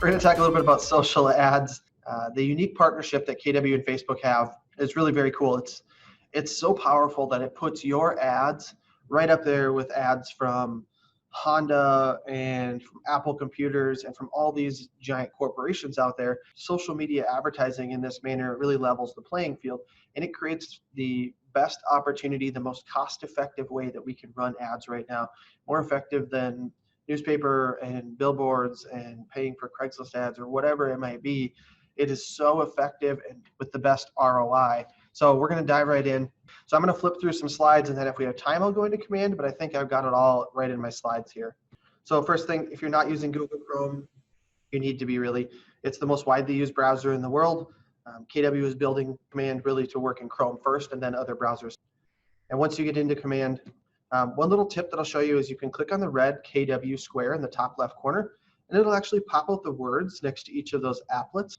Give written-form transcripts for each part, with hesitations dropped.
We're going to talk a little bit about social ads. The unique partnership that KW and Facebook have is really very cool. It's so powerful that it puts your ads right up there with ads from Honda and from Apple computers and from all these giant corporations out there. Social media advertising in this manner really levels the playing field, and it creates the best opportunity, the most cost-effective way that we can run ads right now, more effective than newspaper and billboards and paying for Craigslist ads or whatever it might be. It is so effective and with the best ROI. So we're going to dive right in. So I'm going to flip through some slides, and then if we have time, I'll go into Command, but I think I've got it all right in my slides here. So first thing, if you're not using Google Chrome, you need to be really. It's the most widely used browser in the world. KW is building Command really to work in Chrome first and then other browsers. And once you get into Command, one little tip that I'll show you is you can click on the red KW square in the top left corner, and it'll actually pop out the words next to each of those applets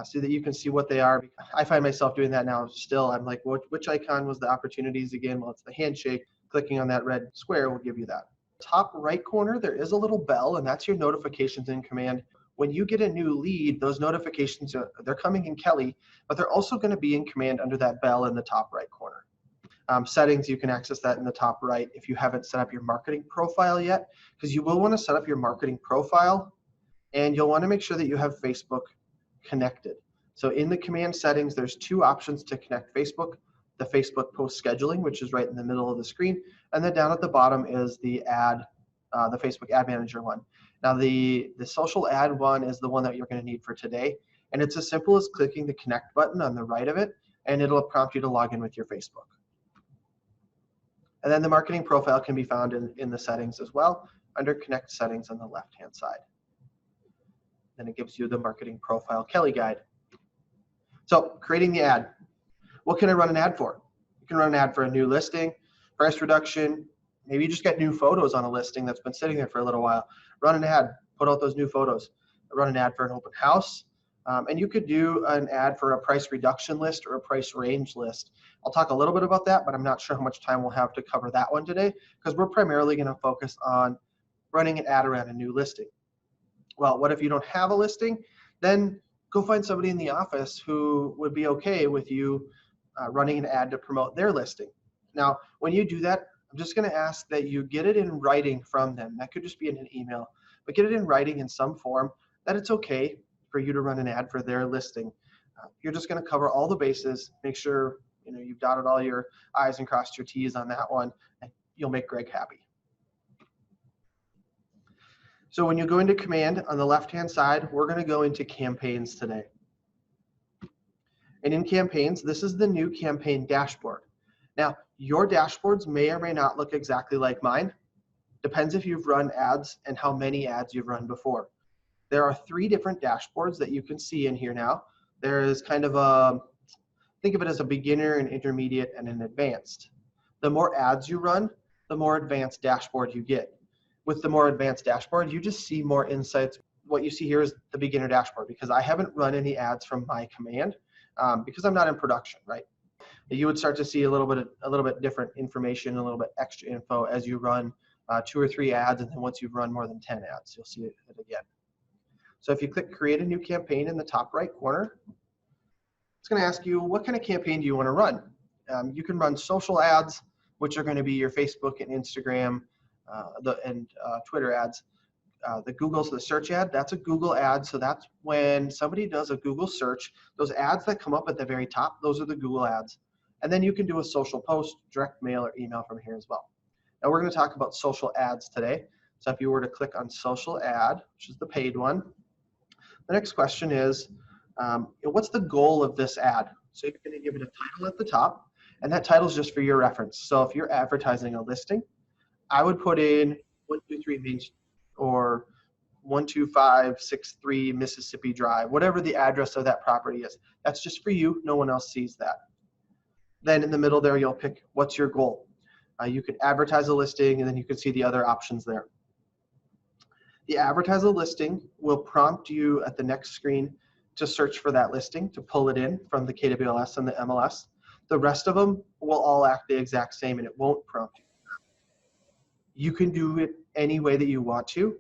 so that you can see what they are. I find myself doing that now still. I'm like, which icon was the opportunities again? Well, it's the handshake. Clicking on that red square will give you that. Top right corner, there is a little bell, and that's your notifications in Command. When you get a new lead, those notifications, they're coming in Kelly, but they're also going to be in Command under that bell in the top right corner. Settings, you can access that in the top right if you haven't set up your marketing profile yet, because you will want to set up your marketing profile, and you'll want to make sure that you have Facebook connected. So in the Command settings, there's two options to connect Facebook: the Facebook post scheduling, which is right in the middle of the screen, and then down at the bottom is the Facebook ad manager one. Now the social ad one is the one that you're going to need for today, and it's as simple as clicking the connect button on the right of it, and it'll prompt you to log in with your Facebook. And then the marketing profile can be found in the settings as well, under Connect Settings on the left-hand side. Then it gives you the marketing profile Kelly guide. So creating the ad. What can I run an ad for? You can run an ad for a new listing, price reduction. Maybe you just got new photos on a listing that's been sitting there for a little while. Run an ad, put out those new photos. Run an ad for an open house. And you could do an ad for a price reduction list or a price range list. I'll talk a little bit about that, but I'm not sure how much time we'll have to cover that one today, because we're primarily going to focus on running an ad around a new listing. Well, what if you don't have a listing? Then go find somebody in the office who would be okay with you running an ad to promote their listing. Now, when you do that, I'm just going to ask that you get it in writing from them. That could just be in an email, but get it in writing in some form that it's okay for you to run an ad for their listing. You're just going to cover all the bases, make sure you've dotted all your I's and crossed your T's on that one, and you'll make Greg happy. So when you go into Command on the left-hand side, we're going to go into Campaigns today. And in Campaigns, this is the new campaign dashboard. Now, your dashboards may or may not look exactly like mine. Depends if you've run ads and how many ads you've run before. There are 3 different dashboards that you can see in here now. There is kind of think of it as a beginner, an intermediate, and an advanced. The more ads you run, the more advanced dashboard you get. With the more advanced dashboard, you just see more insights. What you see here is the beginner dashboard, because I haven't run any ads from my Command because I'm not in production, right? You would start to see a little bit different information, a little bit extra info as you run 2 or 3 ads, and then once you've run more than 10 ads, you'll see it again. So if you click Create a New Campaign in the top right corner, it's going to ask you, what kind of campaign do you want to run? You can run social ads, which are going to be your Facebook and Instagram and Twitter ads. The Google's the search ad, that's a Google ad. So that's when somebody does a Google search, those ads that come up at the very top, those are the Google ads. And then you can do a social post, direct mail, or email from here as well. Now we're going to talk about social ads today. So if you were to click on social ad, which is the paid one, the next question is, what's the goal of this ad? So you're going to give it a title at the top, and that title is just for your reference. So if you're advertising a listing, I would put in 123 Main Street or 12563 Mississippi Drive, whatever the address of that property is. That's just for you. No one else sees that. Then in the middle there, you'll pick what's your goal. You could advertise a listing, and then you can see the other options there. The advertise a listing will prompt you at the next screen to search for that listing, to pull it in from the KWLS and the MLS. The rest of them will all act the exact same, and it won't prompt you. You can do it any way that you want to.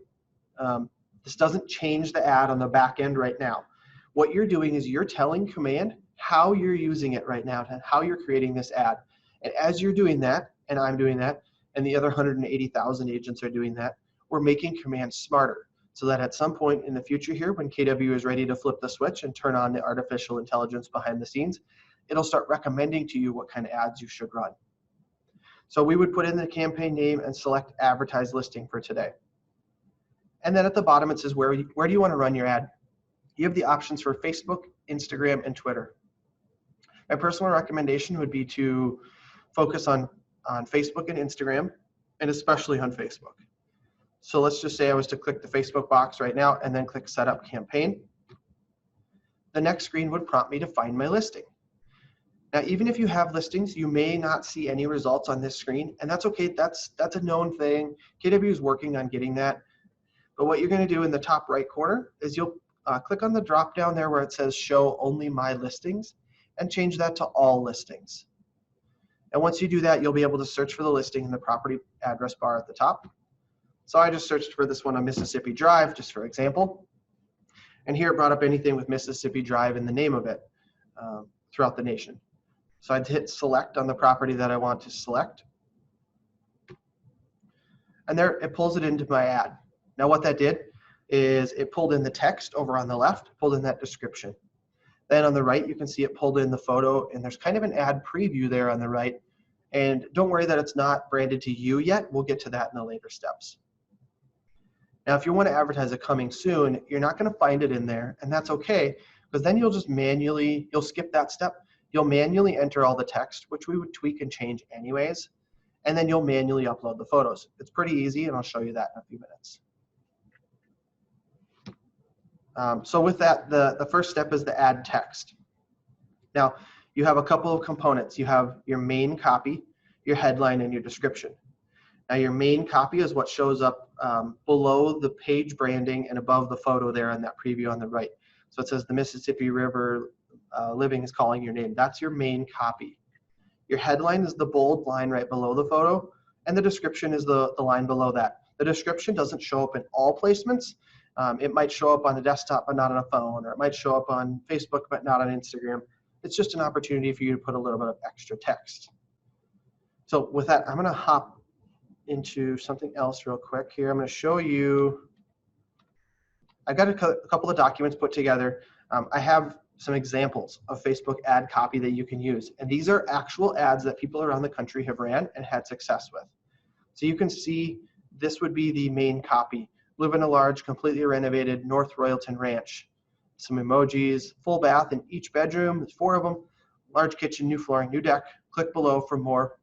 This doesn't change the ad on the back end right now. What you're doing is you're telling Command how you're using it right now, and how you're creating this ad. And as you're doing that, and I'm doing that, and the other 180,000 agents are doing that, we're making Command smarter, so that at some point in the future here, when KW is ready to flip the switch and turn on the artificial intelligence behind the scenes, it'll start recommending to you what kind of ads you should run. So we would put in the campaign name and select advertise listing for today. And then at the bottom, it says, where do you want to run your ad? You have the options for Facebook, Instagram, and Twitter. My personal recommendation would be to focus on Facebook and Instagram, and especially on Facebook. So let's just say I was to click the Facebook box right now and then click Setup Campaign. The next screen would prompt me to find my listing. Now, even if you have listings, you may not see any results on this screen, and that's okay. That's a known thing. KW is working on getting that. But what you're going to do in the top right corner is you'll click on the drop down there where it says Show Only My Listings, and change that to All Listings. And once you do that, you'll be able to search for the listing in the property address bar at the top. So I just searched for this one on Mississippi Drive, just for example. And here it brought up anything with Mississippi Drive in the name of it throughout the nation. So I'd hit select on the property that I want to select. And there it pulls it into my ad. Now what that did is it pulled in the text over on the left, pulled in that description. Then on the right, you can see it pulled in the photo, and there's kind of an ad preview there on the right. And don't worry that it's not branded to you yet. We'll get to that in the later steps. Now, if you want to advertise it coming soon, you're not going to find it in there, and that's okay, because then you'll just you'll skip that step. You'll manually enter all the text, which we would tweak and change anyways, and then you'll manually upload the photos. It's pretty easy, and I'll show you that in a few minutes. So with that, the first step is the add text. Now, you have a couple of components. You have your main copy, your headline, and your description. Now, your main copy is what shows up below the page branding and above the photo there on that preview on the right. So it says the Mississippi River Living is calling your name. That's your main copy. Your headline is the bold line right below the photo, and the description is the line below that. The description doesn't show up in all placements. It might show up on the desktop but not on a phone, or it might show up on Facebook but not on Instagram. It's just an opportunity for you to put a little bit of extra text. So with that, I'm going to hop into something else real quick here. I'm going to show you, I've got a couple of documents put together. I have some examples of Facebook ad copy that you can use. And these are actual ads that people around the country have ran and had success with. So you can see this would be the main copy. Live in a large, completely renovated North Royalton ranch. Some emojis, full bath in each bedroom, there's 4 of them, large kitchen, new flooring, new deck. Click below for more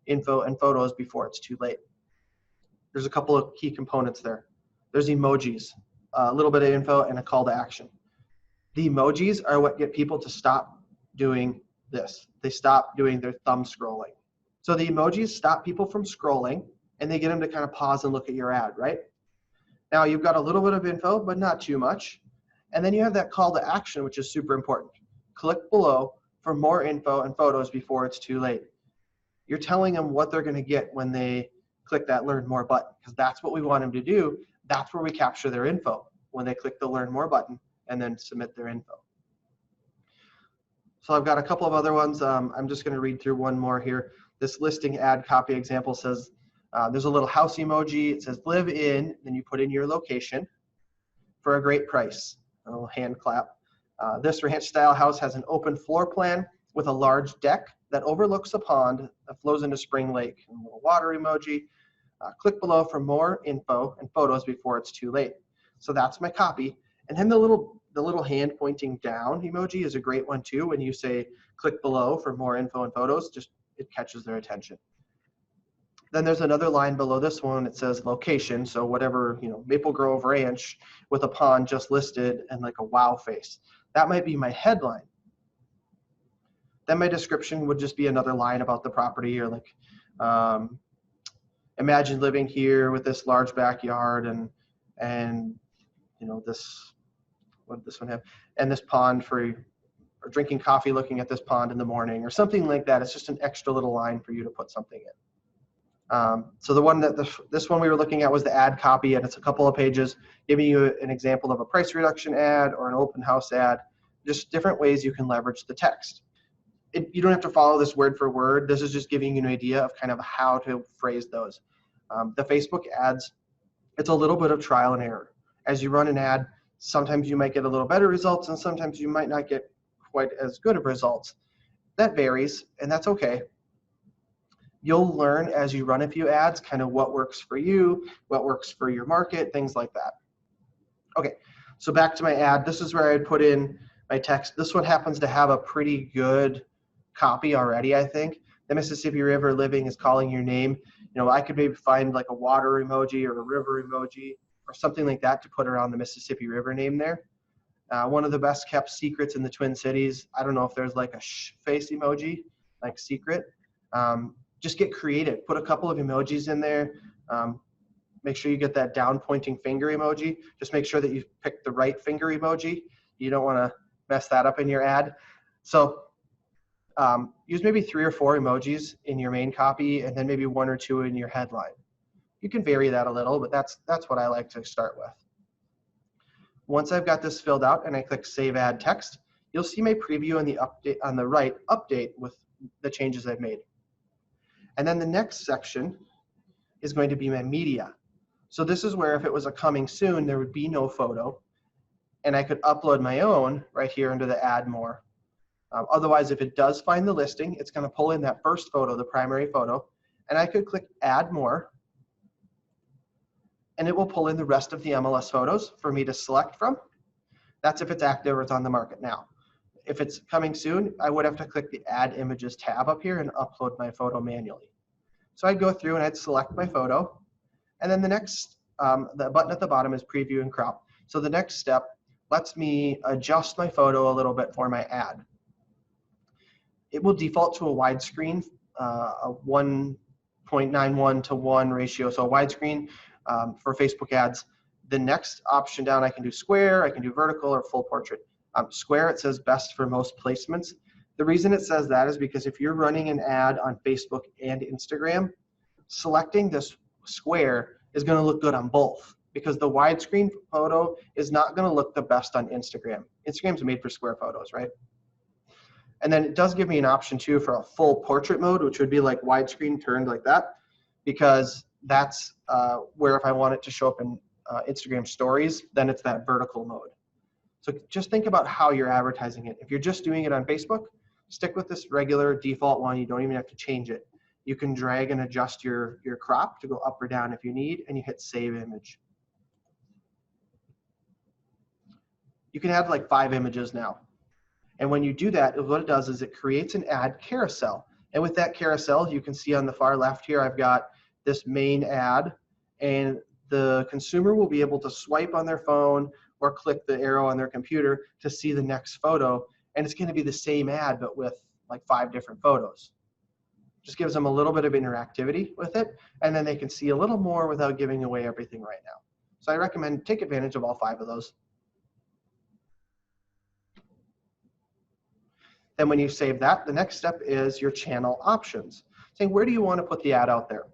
info and photos before it's too late. There's a couple of key components there. There's emojis, a little bit of info, and a call to action. The emojis are what get people to stop doing this. They stop doing their thumb scrolling. So the emojis stop people from scrolling, and they get them to kind of pause and look at your ad, right? Now you've got a little bit of info, but not too much. And then you have that call to action, which is super important. Click below for more info and photos before it's too late. You're telling them what they're going to get when they click that Learn More button, because that's what we want them to do. That's where we capture their info, when they click the Learn More button and then submit their info. So I've got a couple of other ones. I'm just going to read through one more here. This listing ad copy example says, there's a little house emoji. It says live in, then you put in your location for a great price. A little hand clap. This ranch style house has an open floor plan with a large deck that overlooks a pond that flows into Spring Lake. And a little water emoji. Click below for more info and photos before it's too late. So that's my copy. And then the little hand pointing down emoji is a great one too. When you say click below for more info and photos, just it catches their attention. Then there's another line below this one. It says location. So whatever, Maple Grove Ranch with a pond just listed and like a wow face. That might be my headline. Then my description would just be another line about the property, or like, imagine living here with this large backyard and this, what did this one have? And this pond or drinking coffee looking at this pond in the morning or something like that. It's just an extra little line for you to put something in. So the one that this one we were looking at was the ad copy, and it's a couple of pages giving you an example of a price reduction ad or an open house ad, just different ways you can leverage the text. You don't have to follow this word for word. This is just giving you an idea of kind of how to phrase those. The Facebook ads, it's a little bit of trial and error. As you run an ad, sometimes you might get a little better results, and sometimes you might not get quite as good of results. That varies, and that's okay. You'll learn as you run a few ads kind of what works for you, what works for your market, things like that. Okay, so back to my ad. This is where I'd put in my text. This one happens to have a pretty good copy already, I think. The Mississippi River living is calling your name. You know, I could maybe find like a water emoji or a river emoji or something like that to put around the Mississippi River name there. One of the best kept secrets in the Twin Cities. I don't know if there's like a face emoji, like secret. Just get creative. Put a couple of emojis in there. Make sure you get that down pointing finger emoji. Just make sure that you pick the right finger emoji. You don't want to mess that up in your ad. So use maybe 3 or 4 emojis in your main copy, and then maybe 1 or 2 in your headline. You can vary that a little, but that's what I like to start with. Once I've got this filled out and I click Save Ad Text, you'll see my preview on the update on the right update with the changes I've made. And then the next section is going to be my media. So this is where if it was a coming soon, there would be no photo, and I could upload my own right here under the Add More. Otherwise, if it does find the listing, it's going to pull in that first photo, the primary photo, and I could click Add More, and it will pull in the rest of the MLS photos for me to select from. That's if it's active or it's on the market now. If it's coming soon, I would have to click the Add Images tab up here and upload my photo manually. So I'd go through and I'd select my photo, and then the next, the button at the bottom is Preview and Crop. So the next step lets me adjust my photo a little bit for my ad. It will default to a widescreen, a 1.91 to 1 ratio, so a widescreen for Facebook ads. The next option down, I can do square, I can do vertical, or full portrait. Square, it says best for most placements. The reason it says that is because if you're running an ad on Facebook and Instagram, selecting this square is going to look good on both, because the widescreen photo is not going to look the best on Instagram. Instagram's made for square photos, right? And then it does give me an option too for a full portrait mode, which would be like widescreen turned like that, because that's where if I want it to show up in Instagram stories, then it's that vertical mode. So just think about how you're advertising it. If you're just doing it on Facebook, stick with this regular default one. You don't even have to change it. You can drag and adjust your crop to go up or down if you need, and you hit Save Image. You can add like 5 images now. And when you do that, what it does is it creates an ad carousel. And with that carousel, you can see on the far left here, I've got this main ad, and the consumer will be able to swipe on their phone or click the arrow on their computer to see the next photo. And it's going to be the same ad, but with like 5 different photos. Just gives them a little bit of interactivity with it, and then they can see a little more without giving away everything right now. So I recommend take advantage of all 5 of those. Then when you save that, the next step is your channel options, saying where do you want to put the ad out there?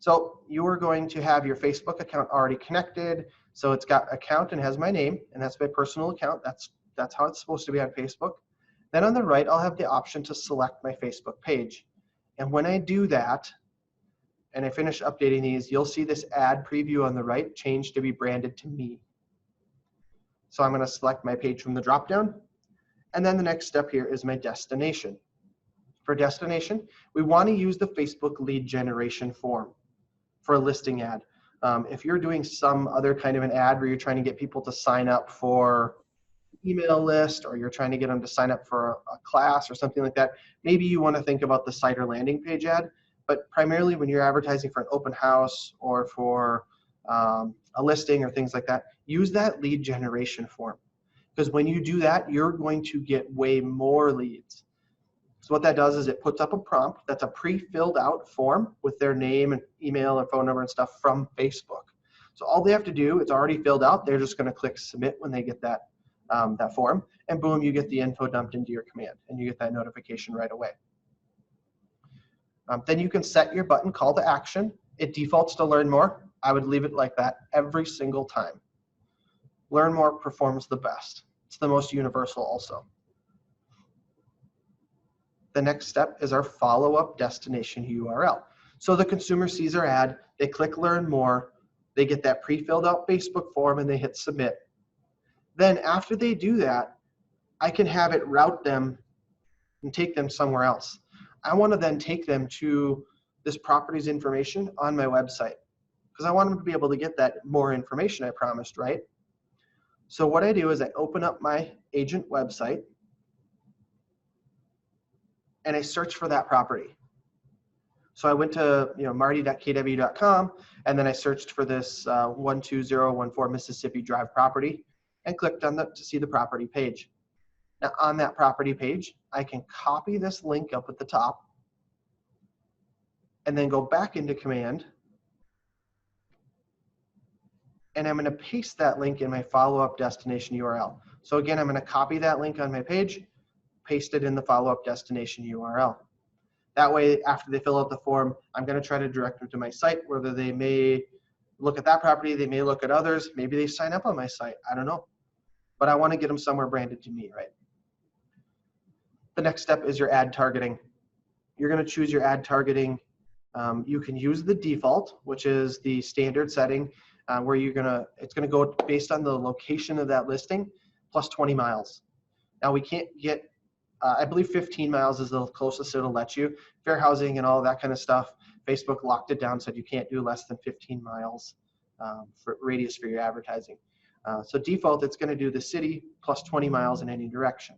So you are going to have your Facebook account already connected. So it's got account and has my name, and that's my personal account. That's how it's supposed to be on Facebook. Then on the right, I'll have the option to select my Facebook page. And when I do that, and I finish updating these, you'll see this ad preview on the right change to be branded to me. So I'm going to select my page from the dropdown. And then the next step here is my destination. For destination, we want to use the Facebook lead generation form for a listing ad. If you're doing some other kind of an ad where you're trying to get people to sign up for email list, or you're trying to get them to sign up for a class or something like that, maybe you want to think about the site or landing page ad. But primarily when you're advertising for an open house or for a listing or things like that, use that lead generation form. Because when you do that, you're going to get way more leads. So what that does is it puts up a prompt that's a pre-filled out form with their name and email and phone number and stuff from Facebook. So all they have to do, it's already filled out. They're just going to click submit when they get that that form, and boom, you get the info dumped into your command, and you get that notification right away. Then you can set your button call to action. It defaults to learn more. I would leave it like that every single time. Learn more performs the best. It's the most universal also. The next step is our follow-up destination URL. So the consumer sees our ad, they click learn more, they get that pre-filled out Facebook form and they hit submit. Then after they do that, I can have it route them and take them somewhere else. I want to then take them to this property's information on my website because I want them to be able to get that more information I promised, right? So what I do is I open up my agent website and I search for that property. So I went to marty.kw.com and then I searched for this 12014 Mississippi Drive property and clicked on to see the property page. Now on that property page, I can copy this link up at the top and then go back into command and I'm going to paste that link in my follow-up destination URL. So again, I'm going to copy that link on my page, paste it in the follow-up destination URL. That way, after they fill out the form, I'm going to try to direct them to my site, whether they may look at that property, they may look at others, maybe they sign up on my site, I don't know. But I want to get them somewhere branded to me, right? The next step is your ad targeting. You're going to choose your ad targeting. You can use the default, which is the standard setting, where it's going to go based on the location of that listing, plus 20 miles. Now we can't get, I believe 15 miles is the closest it'll let you. Fair housing and all that kind of stuff. Facebook locked it down, said you can't do less than 15 miles for radius for your advertising. So default, it's going to do the city plus 20 miles in any direction.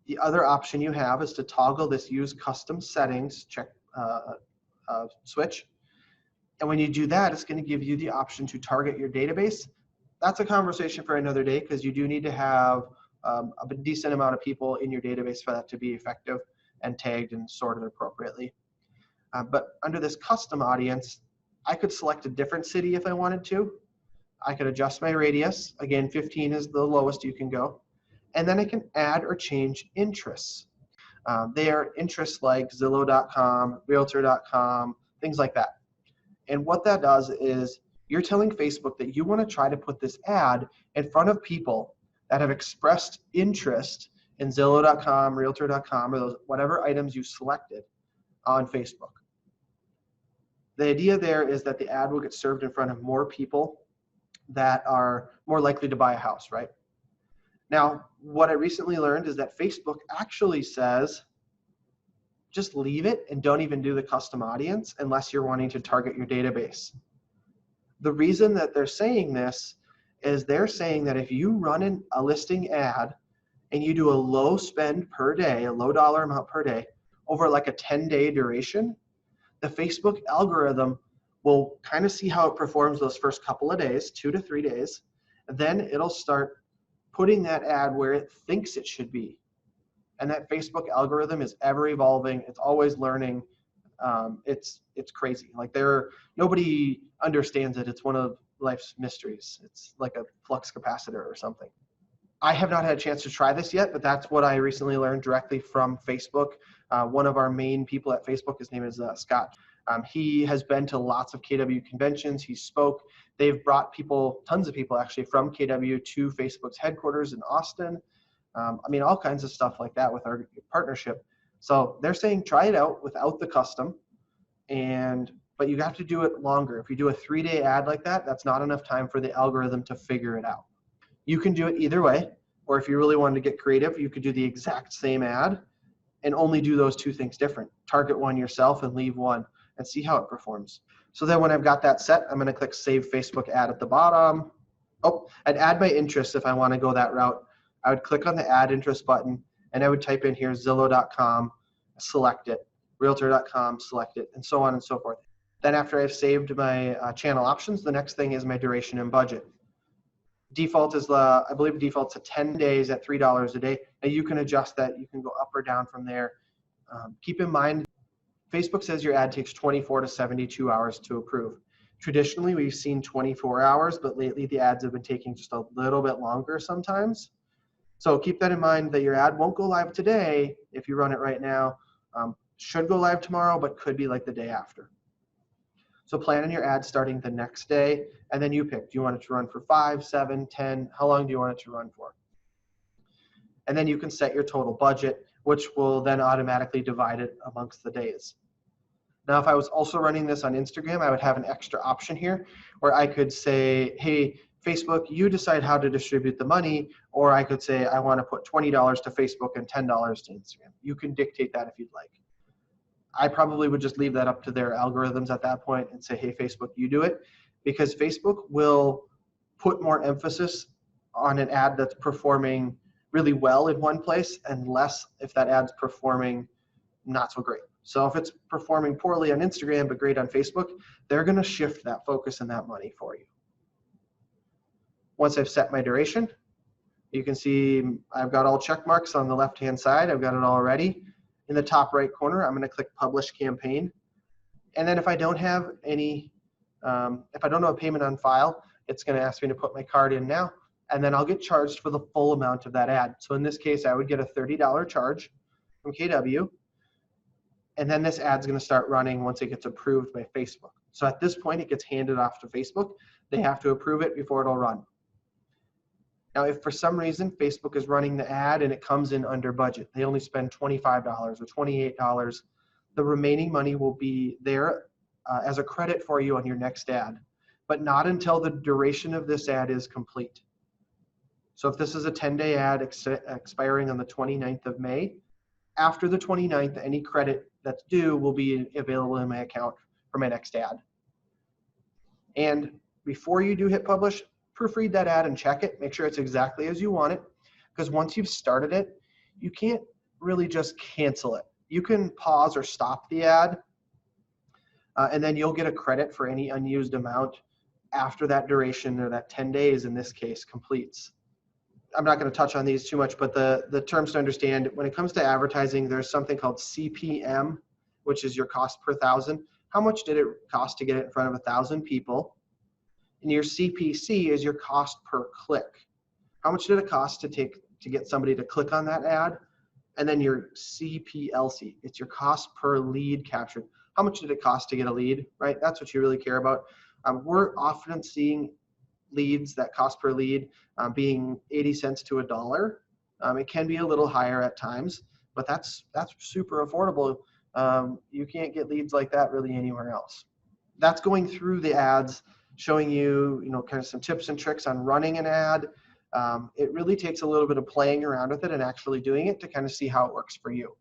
The other option you have is to toggle this use custom settings check switch. And when you do that, it's going to give you the option to target your database. That's a conversation for another day because you do need to have a decent amount of people in your database for that to be effective and tagged and sorted appropriately. But under this custom audience, I could select a different city if I wanted to. I could adjust my radius. Again, 15 is the lowest you can go. And then I can add or change interests. They are interests like Zillow.com, Realtor.com, things like that. And what that does is you're telling Facebook that you want to try to put this ad in front of people that have expressed interest in Zillow.com, Realtor.com, or those whatever items you selected on Facebook. The idea there is that the ad will get served in front of more people that are more likely to buy a house, right? Now, what I recently learned is that Facebook actually says, just leave it and don't even do the custom audience unless you're wanting to target your database. The reason that they're saying this is they're saying that if you run a listing ad and you do a low spend per day, a low dollar amount per day, over like a 10-day duration, the Facebook algorithm will kind of see how it performs those first couple of days, 2 to 3 days, and then it'll start putting that ad where it thinks it should be. And that Facebook algorithm is ever evolving. It's always learning. It's crazy. Like nobody understands it. It's one of life's mysteries. It's like a flux capacitor or something. I have not had a chance to try this yet, but that's what I recently learned directly from Facebook. One of our main people at Facebook, his name is Scott. He has been to lots of KW conventions. He spoke. They've brought people, tons of people actually, from KW to Facebook's headquarters in Austin. I mean, all kinds of stuff like that with our partnership. So they're saying try it out without the custom, but you have to do it longer. If you do a 3-day ad like that, that's not enough time for the algorithm to figure it out. You can do it either way, or if you really wanted to get creative, you could do the exact same ad and only do those 2 things different. Target one yourself and leave one and see how it performs. So then when I've got that set, I'm going to click Save Facebook Ad at the bottom. Oh, and add my interests if I want to go that route. I would click on the Add Interest button, and I would type in here Zillow.com, select it, Realtor.com, select it, and so on and so forth. Then after I've saved my channel options, the next thing is my duration and budget. Default is I believe default's a 10 days at $3 a day, and you can adjust that. You can go up or down from there. Keep in mind, Facebook says your ad takes 24 to 72 hours to approve. Traditionally, we've seen 24 hours, but lately the ads have been taking just a little bit longer sometimes. So keep that in mind that your ad won't go live today if you run it right now. should go live tomorrow, but could be like the day after. So plan on your ad starting the next day, and then you pick, do you want it to run for 5, 7, 10? How long do you want it to run for? And then you can set your total budget, which will then automatically divide it amongst the days. Now, if I was also running this on Instagram, I would have an extra option here where I could say, hey, Facebook, you decide how to distribute the money, or I could say, I want to put $20 to Facebook and $10 to Instagram. You can dictate that if you'd like. I probably would just leave that up to their algorithms at that point and say, hey, Facebook, you do it, because Facebook will put more emphasis on an ad that's performing really well in one place and less if that ad's performing not so great. So if it's performing poorly on Instagram but great on Facebook, they're going to shift that focus and that money for you. Once I've set my duration, you can see I've got all check marks on the left-hand side. I've got it all ready. In the top right corner, I'm going to click Publish Campaign. And then if I don't have any, if I don't have a payment on file, it's going to ask me to put my card in now, and then I'll get charged for the full amount of that ad. So in this case, I would get a $30 charge from KW, and then this ad's going to start running once it gets approved by Facebook. So at this point, it gets handed off to Facebook. They have to approve it before it'll run. Now, if for some reason Facebook is running the ad and it comes in under budget, they only spend $25 or $28, the remaining money will be there as a credit for you on your next ad, but not until the duration of this ad is complete. So if this is a 10-day ad expiring on the 29th of May, after the 29th, any credit that's due will be available in my account for my next ad. And before you do hit publish, proofread that ad and check it. Make sure it's exactly as you want it, because once you've started it, you can't really just cancel it. You can pause or stop the ad, and then you'll get a credit for any unused amount after that duration, or that 10 days in this case, completes. I'm not going to touch on these too much, but the terms to understand, when it comes to advertising, there's something called CPM, which is your cost per thousand. How much did it cost to get it in front of 1,000 people? And your CPC is your cost per click. How much did it cost to get somebody to click on that ad? And then your CPLC, it's your cost per lead captured. How much did it cost to get a lead, right? That's what you really care about. We're often seeing leads, that cost per lead, being 80 cents to $1. It can be a little higher at times, but that's super affordable. You can't get leads like that really anywhere else. That's going through the ads, showing you, kind of some tips and tricks on running an ad. It really takes a little bit of playing around with it and actually doing it to kind of see how it works for you.